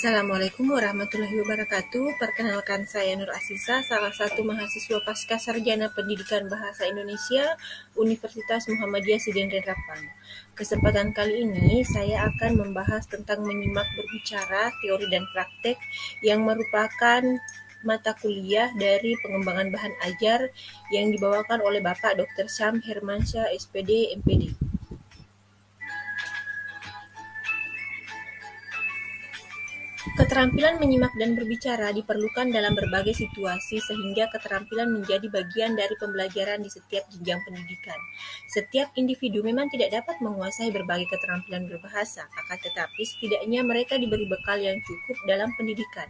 Assalamualaikum warahmatullahi wabarakatuh. Perkenalkan, saya Nur Asisa, salah satu mahasiswa Pasca Sarjana Pendidikan Bahasa Indonesia Universitas Muhammadiyah Sidenren Rapang. Kesempatan kali ini saya akan membahas tentang menyimak berbicara, teori dan praktek yang merupakan mata kuliah dari pengembangan bahan ajar yang dibawakan oleh Bapak Dr. Syam Hermansyah, SPD, MPD. Keterampilan menyimak dan berbicara diperlukan dalam berbagai situasi sehingga keterampilan menjadi bagian dari pembelajaran di setiap jenjang pendidikan. Setiap individu memang tidak dapat menguasai berbagai keterampilan berbahasa, akan tetapi setidaknya mereka diberi bekal yang cukup dalam pendidikan.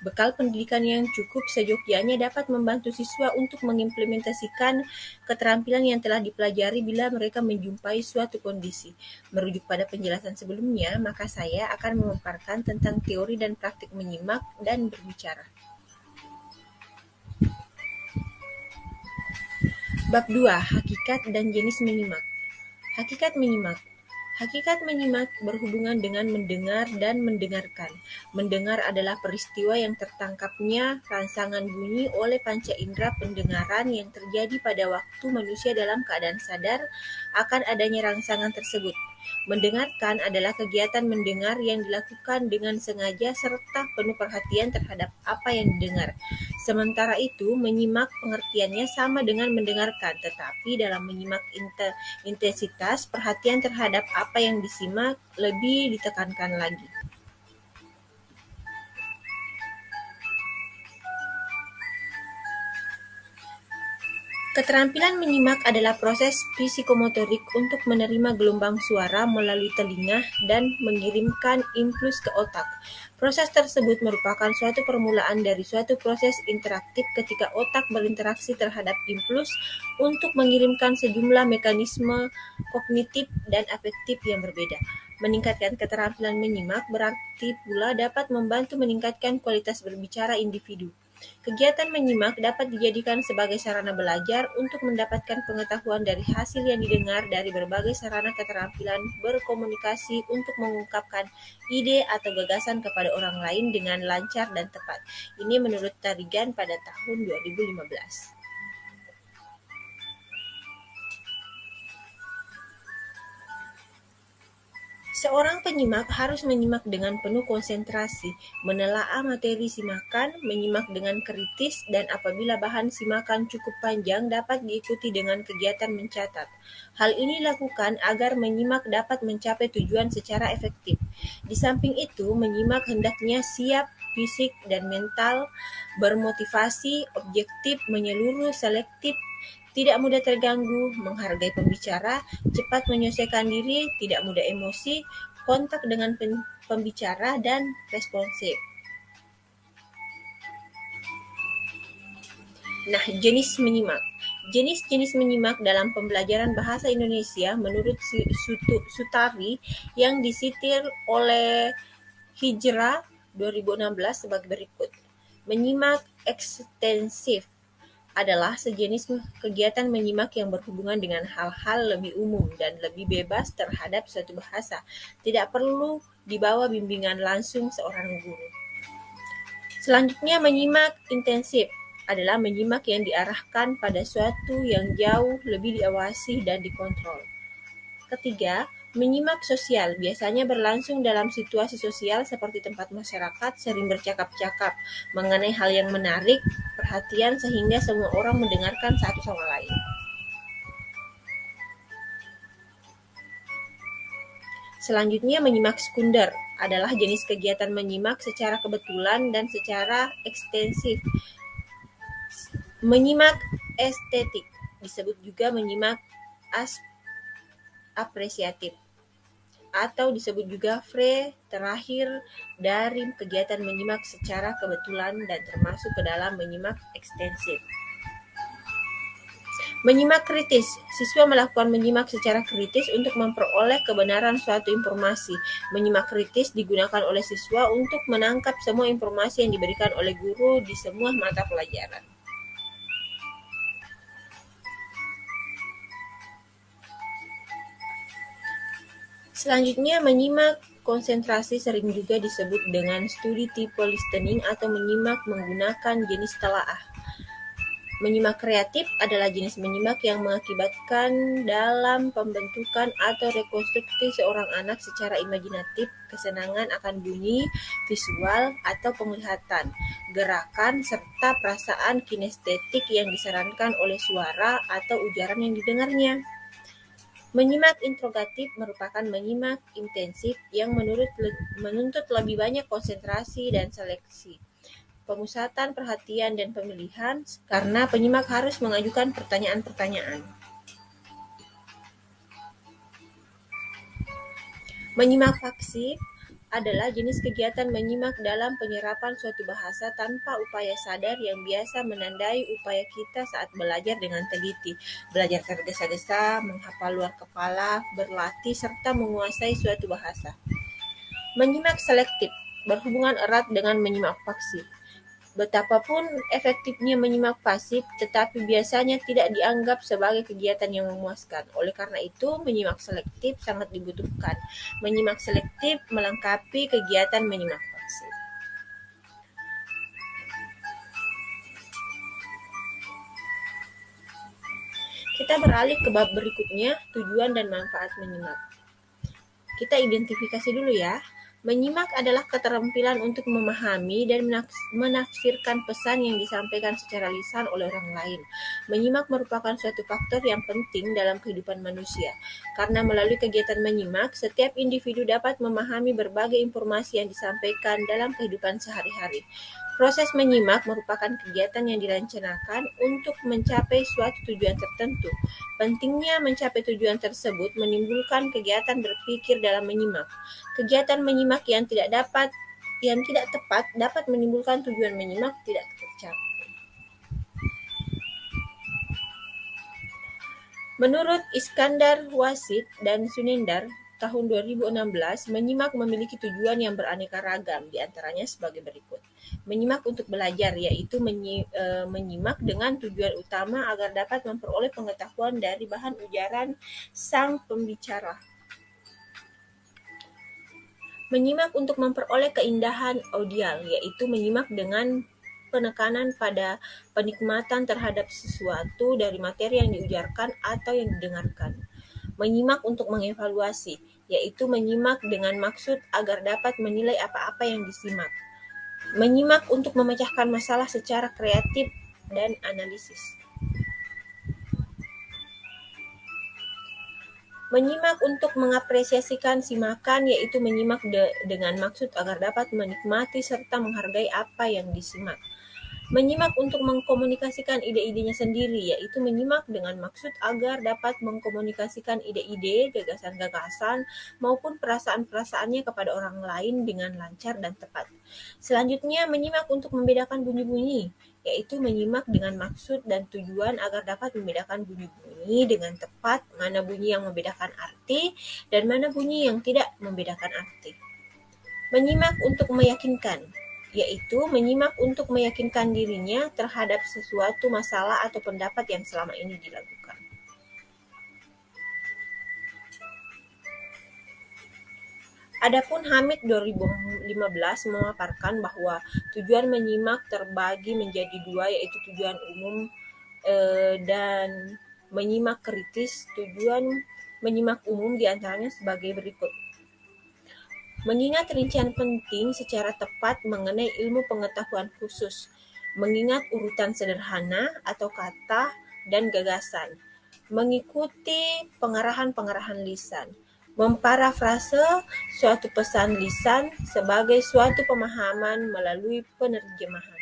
Bekal pendidikan yang cukup seyogyanya dapat membantu siswa untuk mengimplementasikan keterampilan yang telah dipelajari bila mereka menjumpai suatu kondisi. Merujuk pada penjelasan sebelumnya, maka saya akan memaparkan tentang teori dan praktik menyimak dan berbicara. Bab 2. Hakikat dan jenis menyimak. Hakikat menyimak. Hakikat menyimak berhubungan dengan mendengar dan mendengarkan. Mendengar adalah peristiwa yang tertangkapnya rangsangan bunyi oleh panca indera pendengaran yang terjadi pada waktu manusia dalam keadaan sadar akan adanya rangsangan tersebut. Mendengarkan adalah kegiatan mendengar yang dilakukan dengan sengaja serta penuh perhatian terhadap apa yang didengar. Sementara itu, menyimak pengertiannya sama dengan mendengarkan, tetapi dalam menyimak intensitas perhatian terhadap apa yang disimak lebih ditekankan lagi. Keterampilan menyimak adalah proses psikomotorik untuk menerima gelombang suara melalui telinga dan mengirimkan impuls ke otak. Proses tersebut merupakan suatu permulaan dari suatu proses interaktif ketika otak berinteraksi terhadap impuls untuk mengirimkan sejumlah mekanisme kognitif dan afektif yang berbeda. Meningkatkan keterampilan menyimak berarti pula dapat membantu meningkatkan kualitas berbicara individu. Kegiatan menyimak dapat dijadikan sebagai sarana belajar untuk mendapatkan pengetahuan dari hasil yang didengar dari berbagai sarana keterampilan berkomunikasi untuk mengungkapkan ide atau gagasan kepada orang lain dengan lancar dan tepat. Ini menurut Tarigan pada tahun 2015. Seorang penyimak harus menyimak dengan penuh konsentrasi, menelaah materi simakan, menyimak dengan kritis, dan apabila bahan simakan cukup panjang dapat diikuti dengan kegiatan mencatat. Hal ini dilakukan agar menyimak dapat mencapai tujuan secara efektif. Di samping itu, menyimak hendaknya siap fisik dan mental, bermotivasi, objektif, menyeluruh, selektif, tidak mudah terganggu, menghargai pembicara, cepat menyelesaikan diri, tidak mudah emosi, kontak dengan pembicara, dan responsif. Nah, jenis menyimak. Jenis-jenis menyimak dalam pembelajaran bahasa Indonesia menurut Sutari yang disitir oleh Hijrah 2016 sebagai berikut. Menyimak ekstensif adalah sejenis kegiatan menyimak yang berhubungan dengan hal-hal lebih umum dan lebih bebas terhadap suatu bahasa. Tidak perlu dibawa bimbingan langsung seorang guru. Selanjutnya, menyimak intensif adalah menyimak yang diarahkan pada suatu yang jauh lebih diawasi dan dikontrol. Ketiga, menyimak sosial biasanya berlangsung dalam situasi sosial seperti tempat masyarakat sering bercakap-cakap mengenai hal yang menarik perhatian sehingga semua orang mendengarkan satu sama lain. Selanjutnya, menyimak sekunder adalah jenis kegiatan menyimak secara kebetulan dan secara ekstensif. Menyimak estetik disebut juga menyimak apresiatif atau disebut juga terakhir dari kegiatan menyimak secara kebetulan dan termasuk ke dalam menyimak ekstensif. Menyimak kritis. Siswa melakukan menyimak secara kritis untuk memperoleh kebenaran suatu informasi. Menyimak kritis digunakan oleh siswa untuk menangkap semua informasi yang diberikan oleh guru di semua mata pelajaran. Selanjutnya, menyimak konsentrasi sering juga disebut dengan studi tipe listening atau menyimak menggunakan jenis telaah. Menyimak kreatif adalah jenis menyimak yang mengakibatkan dalam pembentukan atau rekonstruksi seorang anak secara imajinatif kesenangan akan bunyi, visual, atau penglihatan, gerakan, serta perasaan kinestetik yang disarankan oleh suara atau ujaran yang didengarnya. Menyimak integratif merupakan menyimak intensif yang menuntut lebih banyak konsentrasi dan seleksi, pemusatan perhatian dan pemilihan, karena penyimak harus mengajukan pertanyaan-pertanyaan. Menyimak pasif adalah jenis kegiatan menyimak dalam penyerapan suatu bahasa tanpa upaya sadar yang biasa menandai upaya kita saat belajar dengan teliti, belajar tergesa-gesa, menghafal luar kepala, berlatih, serta menguasai suatu bahasa. Menyimak selektif berhubungan erat dengan menyimak pasif. Betapapun efektifnya menyimak pasif, tetapi biasanya tidak dianggap sebagai kegiatan yang memuaskan. Oleh karena itu, menyimak selektif sangat dibutuhkan. Menyimak selektif melengkapi kegiatan menyimak pasif. Kita beralih ke bab berikutnya, tujuan dan manfaat menyimak. Kita identifikasi dulu ya. Menyimak adalah keterampilan untuk memahami dan menafsirkan pesan yang disampaikan secara lisan oleh orang lain. Menyimak merupakan suatu faktor yang penting dalam kehidupan manusia, karena melalui kegiatan menyimak, setiap individu dapat memahami berbagai informasi yang disampaikan dalam kehidupan sehari-hari. Proses menyimak merupakan kegiatan yang direncanakan untuk mencapai suatu tujuan tertentu. Pentingnya mencapai tujuan tersebut menimbulkan kegiatan berpikir dalam menyimak. Kegiatan menyimak yang tidak tepat dapat menimbulkan tujuan menyimak tidak tercapai. Menurut Iskandar Wasit dan Sunendar tahun 2016, menyimak memiliki tujuan yang beraneka ragam, di antaranya sebagai berikut. Menyimak untuk belajar, yaitu menyimak dengan tujuan utama agar dapat memperoleh pengetahuan dari bahan ujaran sang pembicara. Menyimak untuk memperoleh keindahan audial, yaitu menyimak dengan penekanan pada penikmatan terhadap sesuatu dari materi yang diujarkan atau yang didengarkan. Menyimak untuk mengevaluasi, yaitu menyimak dengan maksud agar dapat menilai apa-apa yang disimak. Menyimak untuk memecahkan masalah secara kreatif dan analisis. Menyimak untuk mengapresiasikan simakan, yaitu menyimak dengan maksud agar dapat menikmati serta menghargai apa yang disimak. Menyimak untuk mengkomunikasikan ide-idenya sendiri, yaitu menyimak dengan maksud agar dapat mengkomunikasikan ide-ide, gagasan-gagasan, maupun perasaan-perasaannya kepada orang lain dengan lancar dan tepat. Selanjutnya, menyimak untuk membedakan bunyi-bunyi, yaitu menyimak dengan maksud dan tujuan agar dapat membedakan bunyi-bunyi dengan tepat, mana bunyi yang membedakan arti dan mana bunyi yang tidak membedakan arti. Menyimak untuk meyakinkan, yaitu menyimak untuk meyakinkan dirinya terhadap sesuatu masalah atau pendapat yang selama ini dilakukan. Adapun Hamid 2015 memaparkan bahwa tujuan menyimak terbagi menjadi dua, yaitu tujuan umum dan menyimak kritis. Tujuan menyimak umum diantaranya sebagai berikut. Mengingat rincian penting secara tepat mengenai ilmu pengetahuan khusus, mengingat urutan sederhana atau kata dan gagasan, mengikuti pengarahan-pengarahan lisan, memparafrase suatu pesan lisan sebagai suatu pemahaman melalui penerjemahan,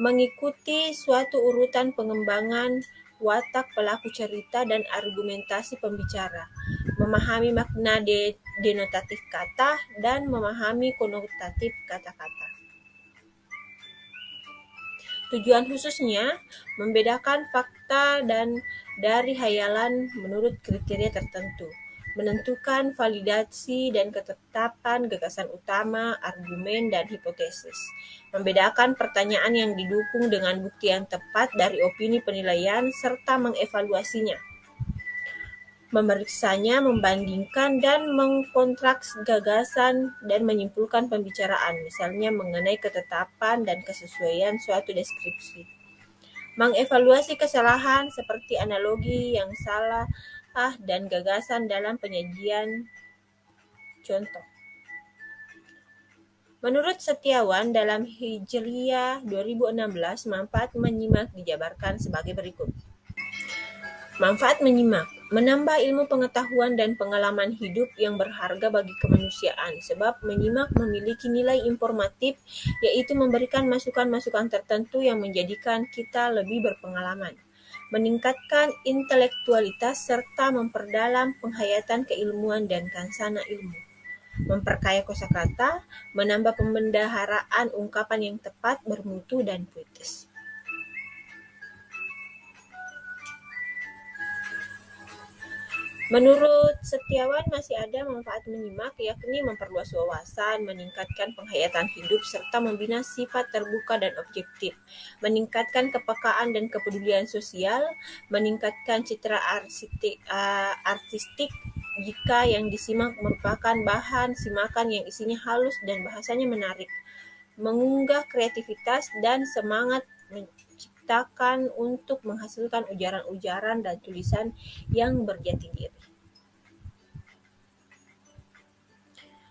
mengikuti suatu urutan pengembangan watak pelaku cerita dan argumentasi pembicara, memahami makna denotatif kata, dan memahami konotatif kata-kata. Tujuan khususnya membedakan fakta dan dari hayalan menurut kriteria tertentu, menentukan validasi dan ketetapan gagasan utama, argumen, dan hipotesis, membedakan pertanyaan yang didukung dengan bukti yang tepat dari opini penilaian, serta mengevaluasinya. memeriksanya, membandingkan, dan mengkontrak gagasan dan menyimpulkan pembicaraan, misalnya mengenai ketetapan dan kesesuaian suatu deskripsi. Mengevaluasi kesalahan seperti analogi yang salah dan gagasan dalam penyajian contoh. Menurut Setiawan, dalam Hijriah 2016, manfaat menyimak dijabarkan sebagai berikut. Manfaat menyimak, menambah ilmu pengetahuan dan pengalaman hidup yang berharga bagi kemanusiaan, sebab menyimak memiliki nilai informatif, yaitu memberikan masukan-masukan tertentu yang menjadikan kita lebih berpengalaman, meningkatkan intelektualitas serta memperdalam penghayatan keilmuan dan kansana ilmu, memperkaya kosakata, menambah pembendaharaan ungkapan yang tepat, bermutu, dan puitis. Menurut Setiawan, masih ada manfaat menyimak, yakni memperluas wawasan, meningkatkan penghayatan hidup, serta membina sifat terbuka dan objektif, meningkatkan kepekaan dan kepedulian sosial, meningkatkan citra artistik jika yang disimak merupakan bahan simakan yang isinya halus dan bahasanya menarik, mengunggah kreativitas dan semangat menciptakan untuk menghasilkan ujaran-ujaran dan tulisan yang berjati diri.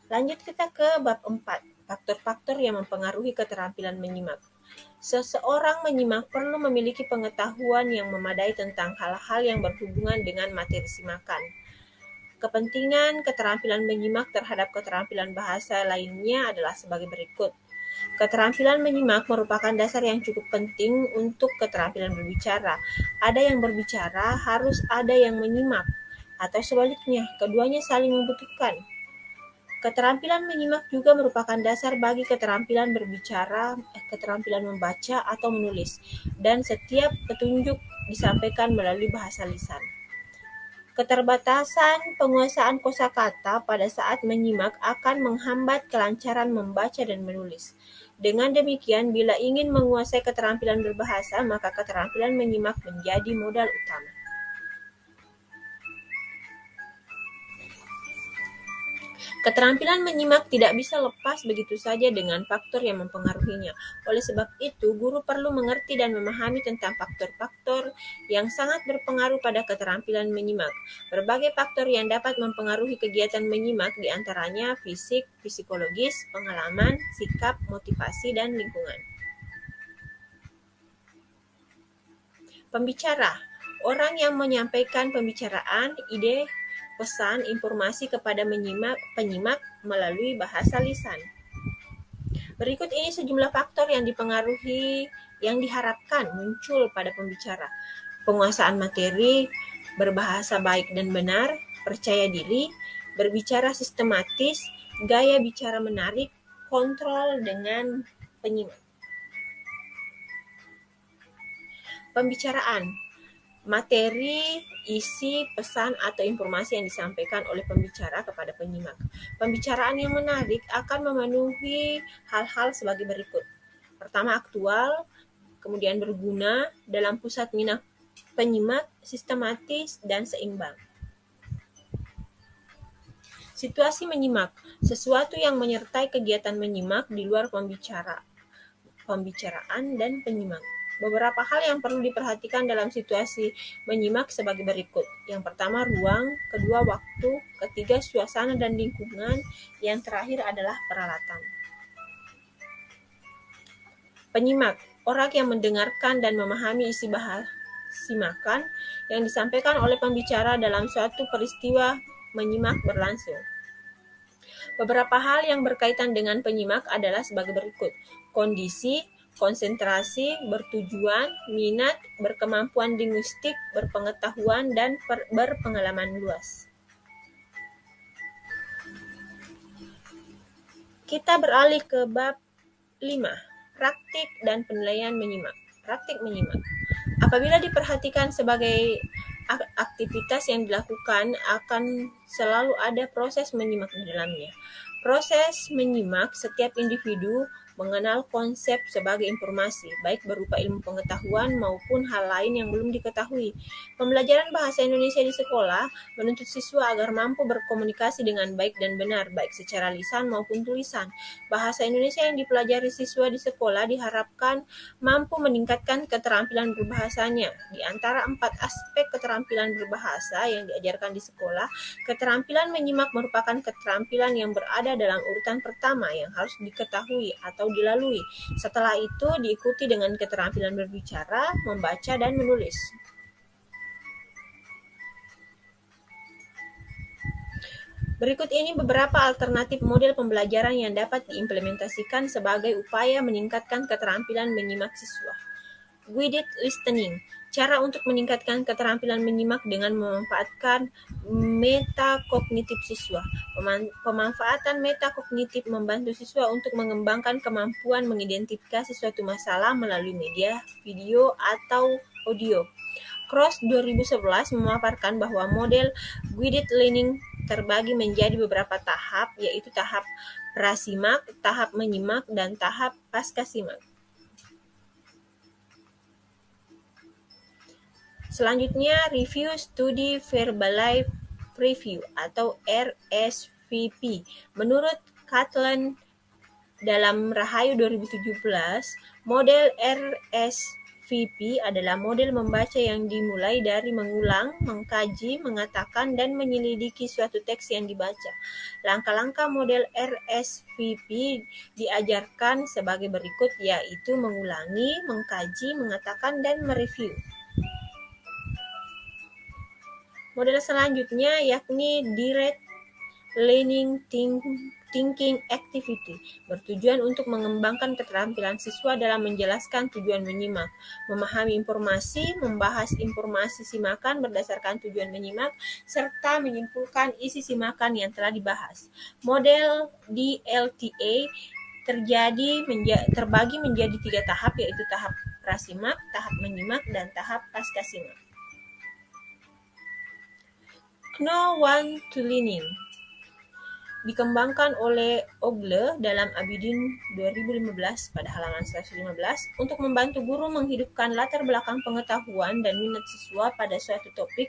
Lanjut kita ke bab 4, faktor-faktor yang mempengaruhi keterampilan menyimak. Seseorang menyimak perlu memiliki pengetahuan yang memadai tentang hal-hal yang berhubungan dengan materi simakan. Kepentingan keterampilan menyimak terhadap keterampilan bahasa lainnya adalah sebagai berikut. Keterampilan menyimak merupakan dasar yang cukup penting untuk keterampilan berbicara. Ada yang berbicara, harus ada yang menyimak, atau sebaliknya, keduanya saling membutuhkan. Keterampilan menyimak juga merupakan dasar bagi keterampilan berbicara, keterampilan membaca atau menulis, dan setiap petunjuk disampaikan melalui bahasa lisan. Keterbatasan penguasaan kosakata pada saat menyimak akan menghambat kelancaran membaca dan menulis. Dengan demikian, bila ingin menguasai keterampilan berbahasa, maka keterampilan menyimak menjadi modal utama. Keterampilan menyimak tidak bisa lepas begitu saja dengan faktor yang mempengaruhinya. Oleh sebab itu, guru perlu mengerti dan memahami tentang faktor-faktor yang sangat berpengaruh pada keterampilan menyimak. Berbagai faktor yang dapat mempengaruhi kegiatan menyimak diantaranya fisik, psikologis, pengalaman, sikap, motivasi, dan lingkungan. Pembicara, orang yang menyampaikan pembicaraan, ide, pesan, informasi kepada penyimak melalui bahasa lisan. Berikut ini sejumlah faktor yang diharapkan muncul pada pembicara. Penguasaan materi, berbahasa baik dan benar, percaya diri, berbicara sistematis, gaya bicara menarik, kontrol dengan penyimak. Pembicaraan, materi, isi, pesan, atau informasi yang disampaikan oleh pembicara kepada penyimak. Pembicaraan yang menarik akan memenuhi hal-hal sebagai berikut. Pertama, aktual, kemudian berguna, dalam pusat minat penyimak, sistematis, dan seimbang. Situasi menyimak, sesuatu yang menyertai kegiatan menyimak di luar pembicaraan dan penyimak. Beberapa hal yang perlu diperhatikan dalam situasi menyimak sebagai berikut. Yang pertama, ruang. Kedua, waktu. Ketiga, suasana dan lingkungan. Yang terakhir adalah peralatan. Penyimak, orang yang mendengarkan dan memahami isi bahasa simakan yang disampaikan oleh pembicara dalam suatu peristiwa menyimak berlangsung. Beberapa hal yang berkaitan dengan penyimak adalah sebagai berikut. Kondisi, konsentrasi, bertujuan, minat, berkemampuan linguistik, berpengetahuan, dan berpengalaman luas. Kita beralih ke bab 5, praktik dan penilaian menyimak. Praktik menyimak. Apabila diperhatikan sebagai aktivitas yang dilakukan, akan selalu ada proses menyimak di dalamnya. Proses menyimak setiap individu mengenal konsep sebagai informasi, baik berupa ilmu pengetahuan maupun hal lain yang belum diketahui. Pembelajaran bahasa Indonesia di sekolah menuntut siswa agar mampu berkomunikasi dengan baik dan benar, baik secara lisan maupun tulisan. Bahasa Indonesia yang dipelajari siswa di sekolah diharapkan mampu meningkatkan keterampilan berbahasanya. Di antara 4 aspek keterampilan berbahasa yang diajarkan di sekolah, keterampilan menyimak merupakan keterampilan yang berada dalam urutan pertama yang harus diketahui atau dilalui. Setelah itu diikuti dengan keterampilan berbicara, membaca, dan menulis. Berikut ini beberapa alternatif model pembelajaran yang dapat diimplementasikan sebagai upaya meningkatkan keterampilan menyimak siswa. Guided listening. Cara untuk meningkatkan keterampilan menyimak dengan memanfaatkan metakognitif siswa. Pemanfaatan metakognitif membantu siswa untuk mengembangkan kemampuan mengidentifikasi suatu masalah melalui media, video, atau audio. Cross 2011 memaparkan bahwa model guided learning terbagi menjadi beberapa tahap, yaitu tahap prasimak, tahap menyimak, dan tahap pascasimak. Selanjutnya, Review Study Verbalized Review atau RSVP. Menurut Catlin dalam Rahayu 2017, model RSVP adalah model membaca yang dimulai dari mengulang, mengkaji, mengatakan, dan menyelidiki suatu teks yang dibaca. Langkah-langkah model RSVP diajarkan sebagai berikut, yaitu mengulangi, mengkaji, mengatakan, dan mereview. Model selanjutnya yakni Direct Learning Thinking Activity, bertujuan untuk mengembangkan keterampilan siswa dalam menjelaskan tujuan menyimak, memahami informasi, membahas informasi simakan berdasarkan tujuan menyimak, serta menyimpulkan isi simakan yang telah dibahas. Model DLTA terbagi menjadi 3 tahap, yaitu tahap prasimak, tahap menyimak, dan tahap pascasimak. Know Want to Learning dikembangkan oleh Ogle dalam Abidin 2015 pada halaman 115 untuk membantu guru menghidupkan latar belakang pengetahuan dan minat siswa pada suatu topik.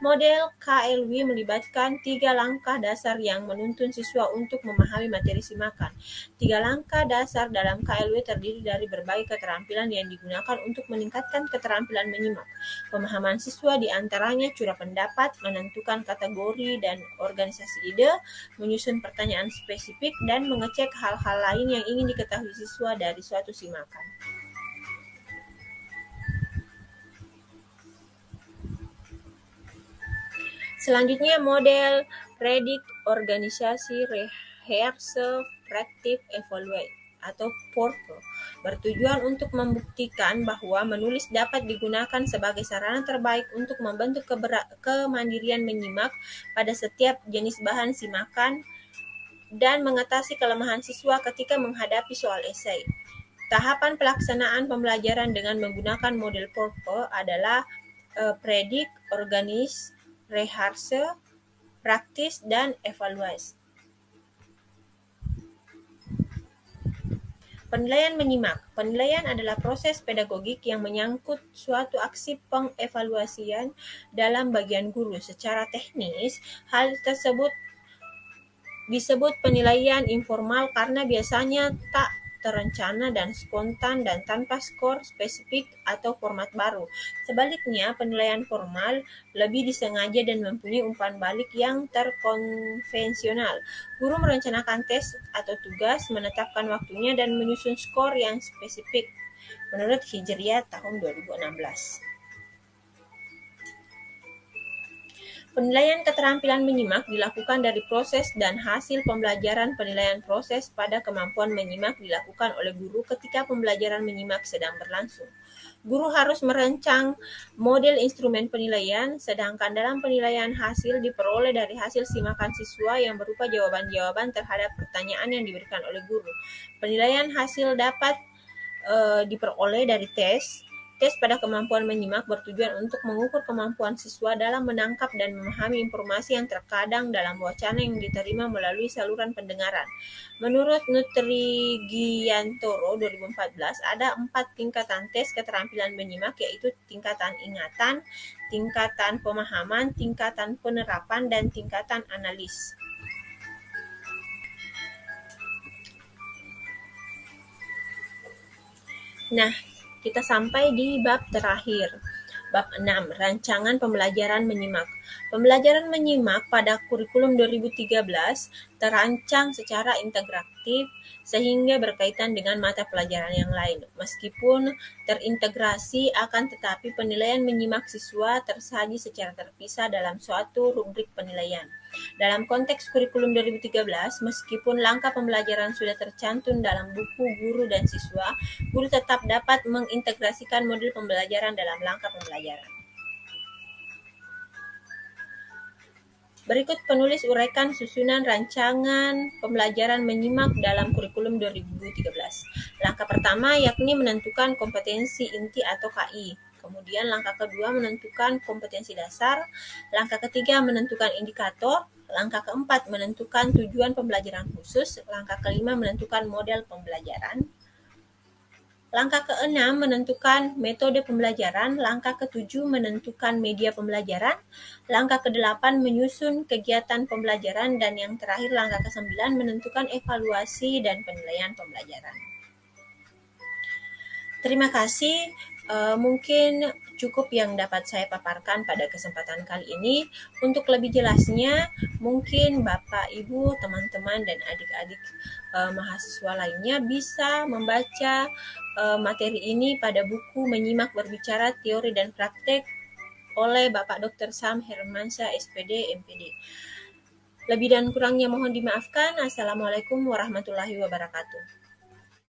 Model KLW melibatkan 3 langkah dasar yang menuntun siswa untuk memahami materi simakan. 3 langkah dasar dalam KLW terdiri dari berbagai keterampilan yang digunakan untuk meningkatkan keterampilan menyimak. Pemahaman siswa diantaranya curah pendapat, menentukan kategori dan organisasi ide, menyusun pertanyaan spesifik, dan mengecek hal-hal lain yang ingin diketahui siswa dari suatu simakan. Selanjutnya, model Predict, Organisasi, Rehearse, Practice, Evaluate atau PORPO bertujuan untuk membuktikan bahwa menulis dapat digunakan sebagai sarana terbaik untuk membentuk kemandirian menyimak pada setiap jenis bahan simakan dan mengatasi kelemahan siswa ketika menghadapi soal esai. Tahapan pelaksanaan pembelajaran dengan menggunakan model PORPO adalah Predict, Organize, Rehearse, Practice, dan Evaluate. Penilaian menyimak. Penilaian adalah proses pedagogik yang menyangkut suatu aksi pengevaluasian dalam bagian guru. Secara teknis, hal tersebut disebut penilaian informal karena biasanya tak terencana dan spontan dan tanpa skor spesifik atau format baru. Sebaliknya, penilaian formal lebih disengaja dan mempunyai umpan balik yang terkonvensional. Guru merencanakan tes atau tugas, menetapkan waktunya, dan menyusun skor yang spesifik menurut Hijriah tahun 2016. Penilaian keterampilan menyimak dilakukan dari proses dan hasil pembelajaran. Penilaian proses pada kemampuan menyimak dilakukan oleh guru ketika pembelajaran menyimak sedang berlangsung. Guru harus merancang model instrumen penilaian, sedangkan dalam penilaian hasil diperoleh dari hasil simakan siswa yang berupa jawaban-jawaban terhadap pertanyaan yang diberikan oleh guru. Penilaian hasil dapat diperoleh dari tes, Tes pada kemampuan menyimak bertujuan untuk mengukur kemampuan siswa dalam menangkap dan memahami informasi yang terkadang dalam wacana yang diterima melalui saluran pendengaran. Menurut Nutrigiantoro 2014, ada 4 tingkatan tes keterampilan menyimak, yaitu tingkatan ingatan, tingkatan pemahaman, tingkatan penerapan, dan tingkatan analis. Nah, kita sampai di bab terakhir. Bab 6, rancangan pembelajaran menyimak. Pembelajaran menyimak pada kurikulum 2013 terancang secara integratif sehingga berkaitan dengan mata pelajaran yang lain. Meskipun terintegrasi, akan tetapi penilaian menyimak siswa tersaji secara terpisah dalam suatu rubrik penilaian. Dalam konteks kurikulum 2013, meskipun langkah pembelajaran sudah tercantum dalam buku guru dan siswa, guru tetap dapat mengintegrasikan model pembelajaran dalam langkah pembelajaran. Berikut penulis uraikan susunan rancangan pembelajaran menyimak dalam kurikulum 2013. Langkah pertama yakni menentukan kompetensi inti atau KI. Kemudian langkah kedua menentukan kompetensi dasar. Langkah ketiga menentukan indikator. Langkah keempat menentukan tujuan pembelajaran khusus. Langkah kelima menentukan model pembelajaran. Langkah keenam menentukan metode pembelajaran. Langkah ketujuh menentukan media pembelajaran. Langkah kedelapan menyusun kegiatan pembelajaran. Dan yang terakhir langkah kesembilan menentukan evaluasi dan penilaian pembelajaran. Terima kasih. Mungkin cukup yang dapat saya paparkan pada kesempatan kali ini. Untuk lebih jelasnya, mungkin Bapak, Ibu, teman-teman, dan adik-adik mahasiswa lainnya bisa membaca materi ini pada buku Menyimak Berbicara Teori dan Praktek oleh Bapak Dr. Sam Hermansyah, SPD, MPD. Lebih dan kurangnya mohon dimaafkan. Assalamualaikum warahmatullahi wabarakatuh.